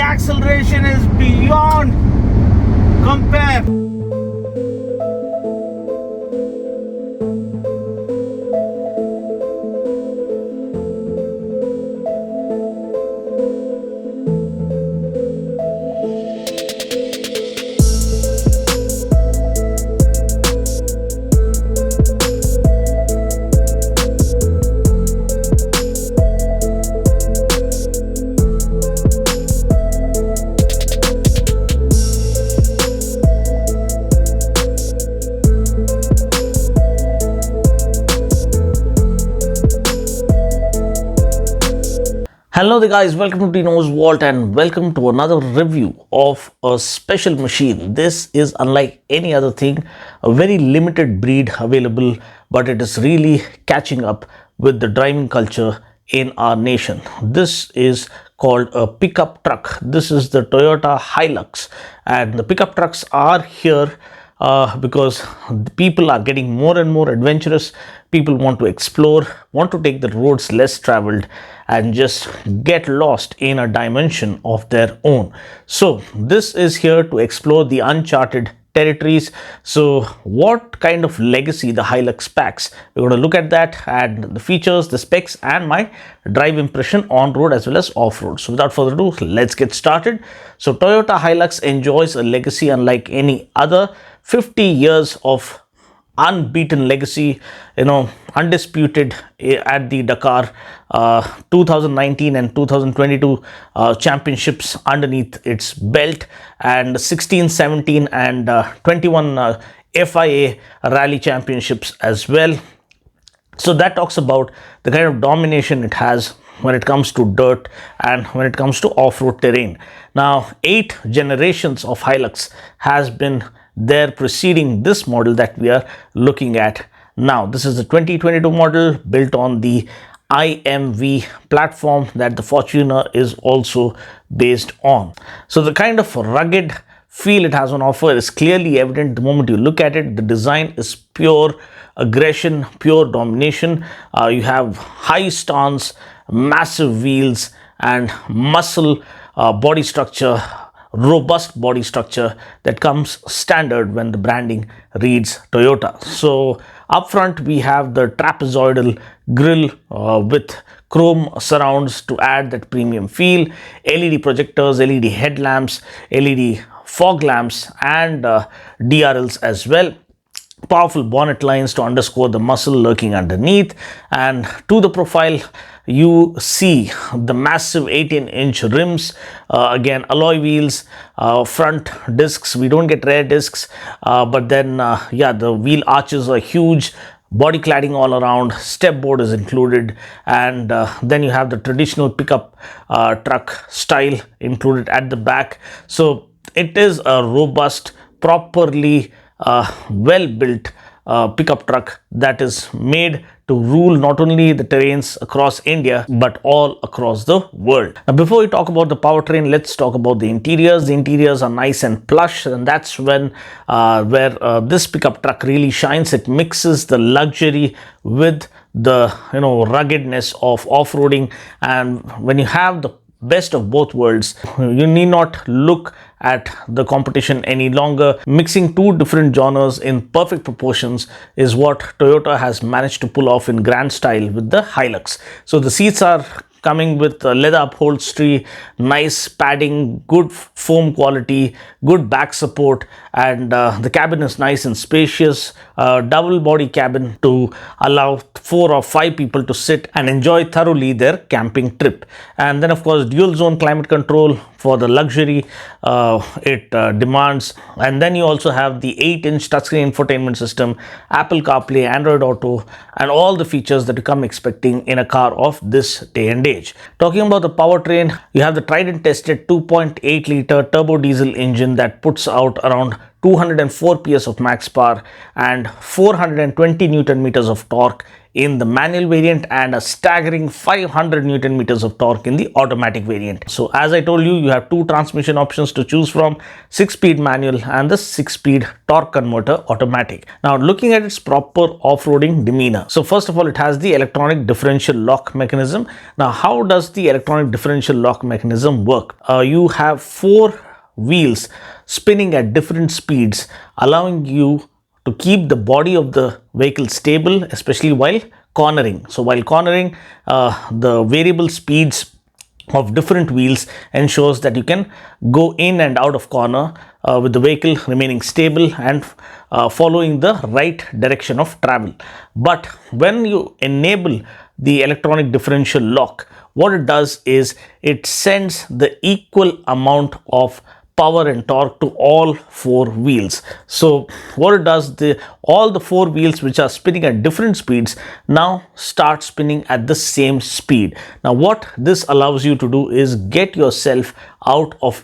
acceleration is beyond compare. Hello there guys, welcome to Dino's Vault and welcome to another review of a special machine. This is unlike any other thing, a very limited breed available, but it is really catching up with the driving culture in our nation. This is called a pickup truck. This is the Toyota Hilux, and the pickup trucks are here because people are getting more and more adventurous. People want to explore, want to take the roads less traveled and just get lost in a dimension of their own. So this is here to explore the uncharted territories. So what kind of legacy the Hilux packs? We're going to look at that and the features, the specs and my drive impression on road as well as off road. So without further ado, let's get started. So Toyota Hilux enjoys a legacy unlike any other. 50 years of unbeaten legacy, undisputed at the Dakar, 2019 and 2022 championships underneath its belt, and 16, 17 and 21 FIA rally championships as well. So that talks about the kind of domination it has when it comes to dirt and when it comes to off-road terrain. Now, 8 generations of Hilux has been there preceding this model that we are looking at now. This is the 2022 model built on the IMV platform that the Fortuner is also based on. So the kind of rugged feel it has on offer is clearly evident the moment you look at it. The design is pure aggression, pure domination. You have high stance, massive wheels and muscle body structure, robust body structure that comes standard when the branding reads Toyota. So up front we have the trapezoidal grille with chrome surrounds to add that premium feel, LED projectors, LED headlamps, LED fog lamps and DRLs as well. Powerful bonnet lines to underscore the muscle lurking underneath, and to the profile you see the massive 18-inch rims, again alloy wheels, front discs. We don't get rear discs, but then the wheel arches are huge, body cladding all around, step board is included, and then you have the traditional pickup truck style included at the back. So it is a robust, properly well built pickup truck that is made to rule not only the terrains across India but all across the world. Now, before we talk about the powertrain, let's talk about the interiors. The interiors are nice and plush, and that's when where this pickup truck really shines. It mixes the luxury with the ruggedness of off-roading, and when you have the best of both worlds, you need not look at the competition any longer. Mixing two different genres in perfect proportions is what Toyota has managed to pull off in grand style with the Hilux. So the seats are coming with leather upholstery, nice padding, good foam quality, good back support, and the cabin is nice and spacious. Double body cabin to allow 4 or 5 people to sit and enjoy thoroughly their camping trip. And then of course dual zone climate control for the luxury it demands. And then you also have the 8-inch touchscreen infotainment system, Apple CarPlay, Android Auto, and all the features that you come expecting in a car of this day and age. Talking about the powertrain, you have the tried and tested 2.8 liter turbo diesel engine that puts out around 204 PS of max power and 420 Newton meters of torque in the manual variant and a staggering 500 Newton meters of torque in the automatic variant. So as I told you, you have two transmission options to choose from, 6-speed manual and the 6-speed torque converter automatic. Now looking at its proper off-roading demeanor. So first of all, it has the electronic differential lock mechanism. Now how does the electronic differential lock mechanism work? You have 4 wheels spinning at different speeds, allowing you to keep the body of the vehicle stable, especially while cornering. So while cornering, the variable speeds of different wheels ensures that you can go in and out of corner with the vehicle remaining stable and following the right direction of travel. But when you enable the electronic differential lock, what it does is it sends the equal amount of power and torque to all 4 wheels. So what it does, all the 4 wheels which are spinning at different speeds now start spinning at the same speed. Now what this allows you to do is get yourself out of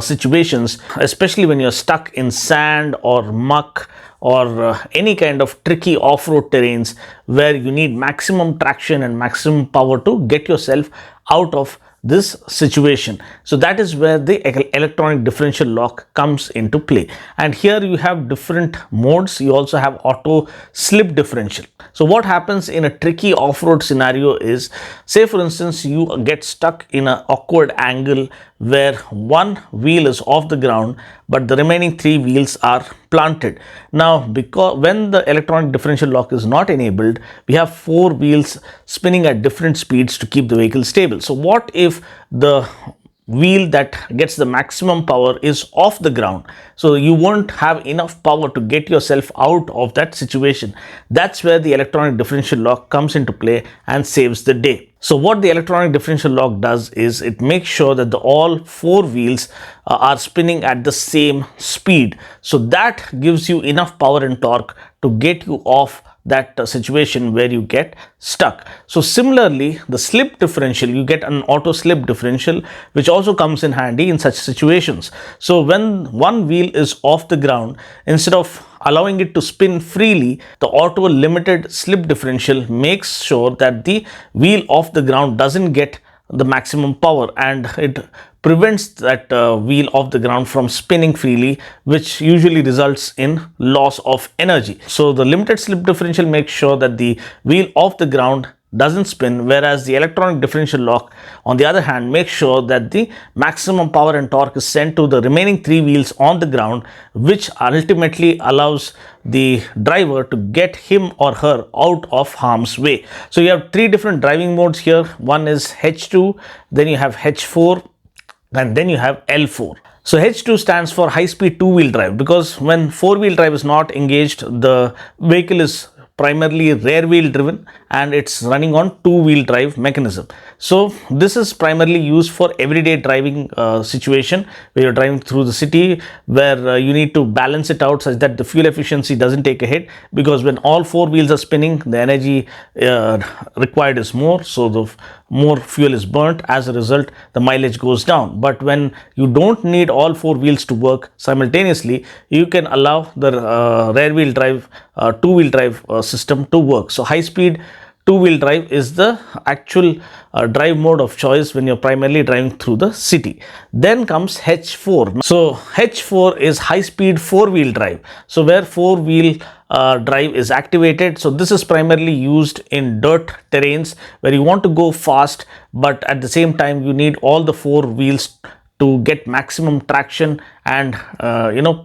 situations, especially when you're stuck in sand or muck or any kind of tricky off-road terrains where you need maximum traction and maximum power to get yourself out of this situation. So that is where the electronic differential lock comes into play. And here you have different modes. You also have auto slip differential. So what happens in a tricky off-road scenario is, say for instance, you get stuck in an awkward angle where one wheel is off the ground but the remaining 3 wheels are planted. Now because when the electronic differential lock is not enabled, we have 4 wheels spinning at different speeds to keep the vehicle stable. So what if the wheel that gets the maximum power is off the ground? So you won't have enough power to get yourself out of that situation. That's where the electronic differential lock comes into play and saves the day. So what the electronic differential lock does is it makes sure that all 4 wheels are spinning at the same speed. So that gives you enough power and torque to get you off that situation where you get stuck. So similarly, the slip differential, you get an auto slip differential which also comes in handy in such situations. So when one wheel is off the ground, instead of allowing it to spin freely, the auto limited slip differential makes sure that the wheel off the ground doesn't get the maximum power and it prevents that wheel off the ground from spinning freely, which usually results in loss of energy. So the limited slip differential makes sure that the wheel off the ground doesn't spin, whereas the electronic differential lock on the other hand makes sure that the maximum power and torque is sent to the remaining 3 wheels on the ground, which ultimately allows the driver to get him or her out of harm's way. So you have 3 different driving modes here. One is H2, then you have H4, and then you have L4. So H2 stands for high speed 2-wheel drive, because when 4-wheel drive is not engaged, the vehicle is primarily rear wheel driven and it's running on 2-wheel drive mechanism. So this is primarily used for everyday driving situation where you're driving through the city, where you need to balance it out such that the fuel efficiency doesn't take a hit, because when all 4 wheels are spinning, the energy required is more, so the more fuel is burnt. As a result, the mileage goes down. But when you don't need all 4 wheels to work simultaneously, you can allow the rear wheel drive 2-wheel drive system to work. So high speed 2-wheel drive is the actual drive mode of choice when you're primarily driving through the city. Then comes H4. So H4 is high speed 4-wheel drive. So where 4-wheel drive is activated. So this is primarily used in dirt terrains where you want to go fast, but at the same time you need all the 4 wheels to get maximum traction and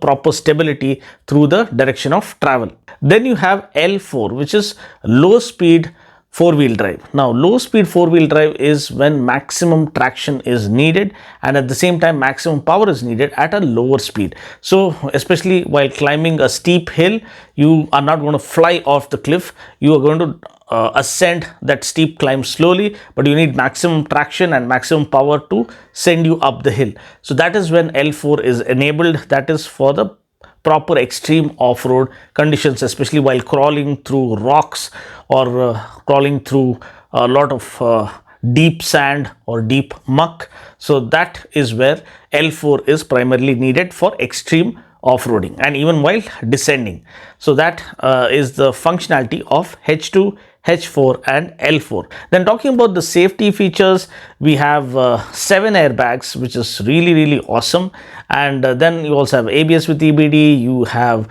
proper stability through the direction of travel. Then you have L4, which is low speed 4-wheel drive. Now low speed 4-wheel drive is when maximum traction is needed and at the same time maximum power is needed at a lower speed. So especially while climbing a steep hill, you are not going to fly off the cliff. You are going to ascend that steep climb slowly, but you need maximum traction and maximum power to send you up the hill. So that is when L4 is enabled. That is for the proper extreme off-road conditions, especially while crawling through rocks or crawling through a lot of deep sand or deep muck. So that is where L4 is primarily needed for extreme off-roading and even while descending. So that is the functionality of H2, H4 and L4. Then talking about the safety features, we have 7 airbags, which is really awesome. And then you also have ABS with EBD, you have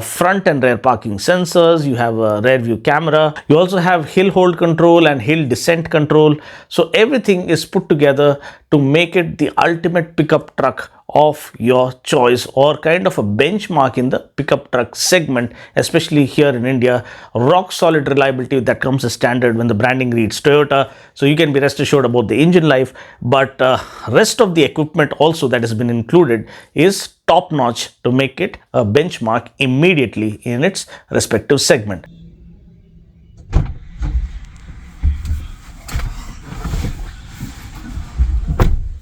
front and rear parking sensors, you have a rear view camera, you also have hill hold control and hill descent control. So everything is put together to make it the ultimate pickup truck of your choice, or kind of a benchmark in the pickup truck segment, especially here in India. Rock solid reliability that comes as standard when the branding reads Toyota, so you can be rest assured about the engine life. But rest of the equipment also that has been included is top notch to make it a benchmark immediately in its respective segment.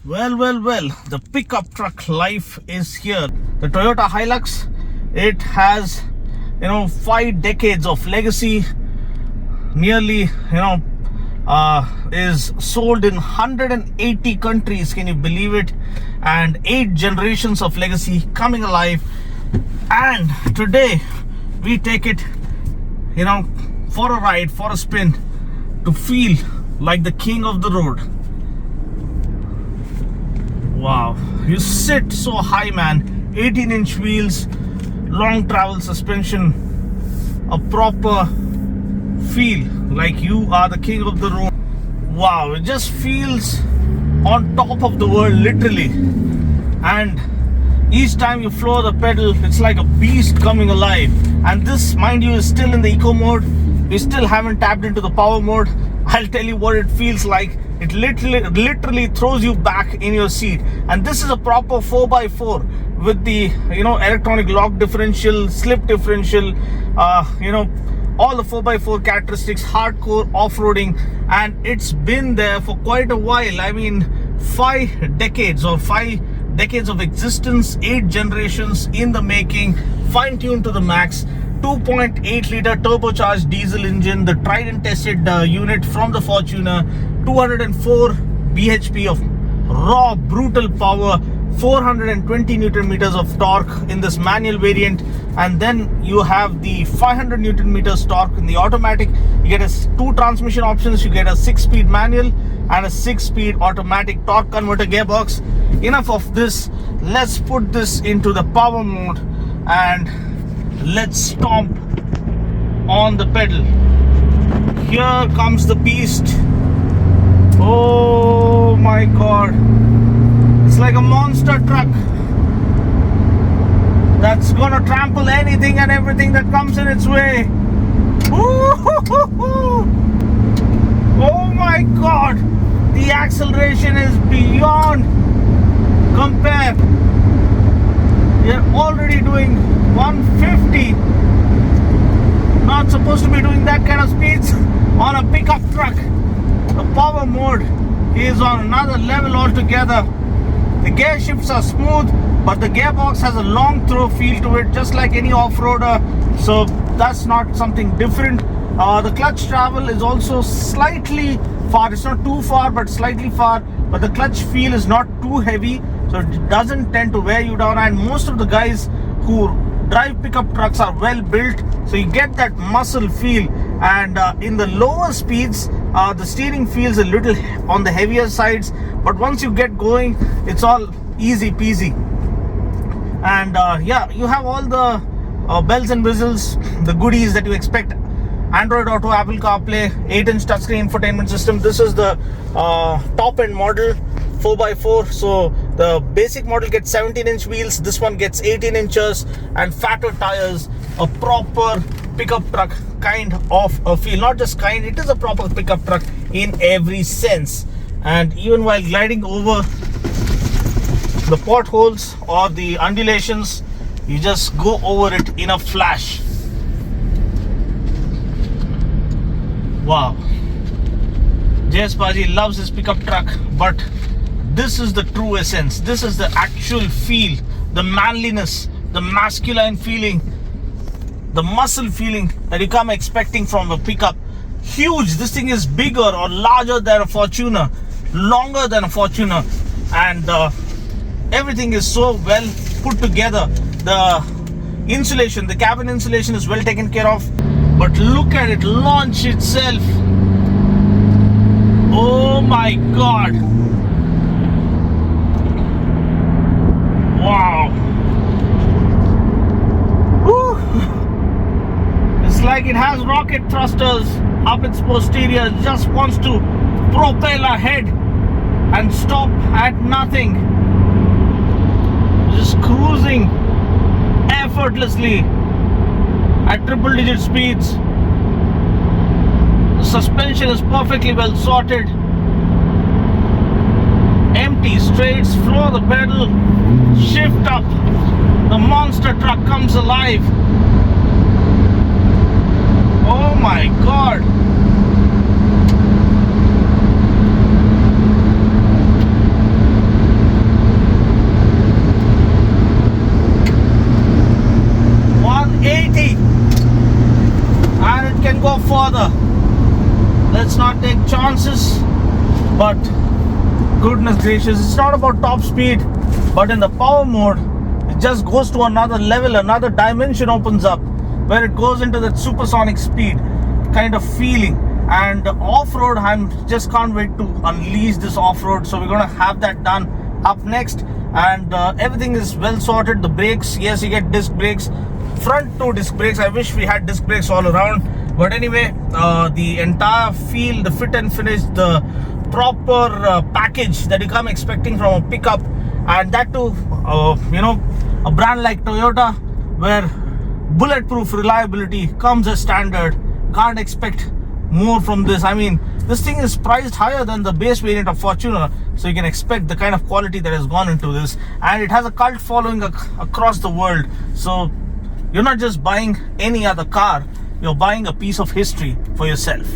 Well, the pickup truck life is here. The Toyota Hilux, it has, 5 decades of legacy, nearly, is sold in 180 countries, can you believe it? And 8 generations of legacy coming alive. And today, we take it, for a ride, for a spin, to feel like the king of the road. Wow, you sit so high, man. 18-inch wheels, long travel suspension, a proper feel like you are the king of the road. Wow, it just feels on top of the world, literally. And each time you floor the pedal, it's like a beast coming alive. And this, mind you, is still in the eco mode. We still haven't tapped into the power mode. I'll tell you what it feels like. It literally throws you back in your seat. And this is a proper 4x4 with the electronic lock differential, slip differential, all the 4x4 characteristics, hardcore off-roading. And it's been there for quite a while. I mean, 5 decades of existence, 8 generations in the making, fine-tuned to the max. 2.8 liter turbocharged diesel engine, the tried and tested unit from the Fortuner, 204 bhp of raw brutal power, 420 newton meters of torque in this manual variant. And then you have the 500 newton meters torque in the automatic. You get 2 transmission options. You get a 6-speed manual and a 6-speed automatic torque converter gearbox. Enough of this, let's put this into the power mode and let's stomp on the pedal. Here comes the beast. Oh my god, it's like a monster truck that's gonna trample anything and everything that comes in its way. Ooh, oh my god, the acceleration is beyond compare. You're already doing 150. Not supposed to be doing that kind of speeds on a pickup truck. The power mode is on another level altogether. The gear shifts are smooth, but the gearbox has a long throw feel to it, just like any off-roader. So that's not something different. The clutch travel is also slightly far. It's not too far, but slightly far. But the clutch feel is not too heavy, so it doesn't tend to wear you down. And most of the guys who drive pickup trucks are well built, so you get that muscle feel. And in the lower speeds, the steering feels a little on the heavier sides, but once you get going, it's all easy peasy. And yeah, you have all the bells and whistles, the goodies that you expect. Android Auto, Apple CarPlay, 8-inch touchscreen infotainment system. This is the top end model, 4x4. So the basic model gets 17-inch wheels, this one gets 18 inches and fatter tires. A proper pickup truck kind of a feel. Not just kind, it is a proper pickup truck in every sense. And even while gliding over the potholes or the undulations, you just go over it in a flash. Wow, JS Paji loves his pickup truck, but this is the true essence. This is the actual feel, the manliness, the masculine feeling, the muscle feeling that you come expecting from a pickup. Huge, this thing is bigger or larger than a Fortuner, longer than a Fortuner, and everything is so well put together. The insulation, the cabin insulation is well taken care of. But look at it launch itself. Oh my God. Wow. Whew. It's like it has rocket thrusters up its posterior. It just wants to propel ahead and stop at nothing. Just cruising effortlessly at triple digit speeds. The suspension is perfectly well sorted. Empty, straights, floor the pedal, shift up. The monster truck comes alive. Oh my God. And it can go further. Let's not take chances, but goodness gracious, it's not about top speed, but in the power mode it just goes to another level. Another dimension opens up where it goes into that supersonic speed kind of feeling. And off-road, I'm just can't wait to unleash this off-road. So we're going to have that done up next. And everything is well sorted. The brakes, yes, you get disc brakes, front two disc brakes. I wish we had disc brakes all around, but anyway, the entire feel, the fit and finish, the proper package that you come expecting from a pickup, and that too, you know, a brand like Toyota where bulletproof reliability comes as standard. Can't expect more from this. I mean, this thing is priced higher than the base variant of Fortuner, so you can expect the kind of quality that has gone into this, and it has a cult following across the world. So you're not just buying any other car, you're buying a piece of history for yourself.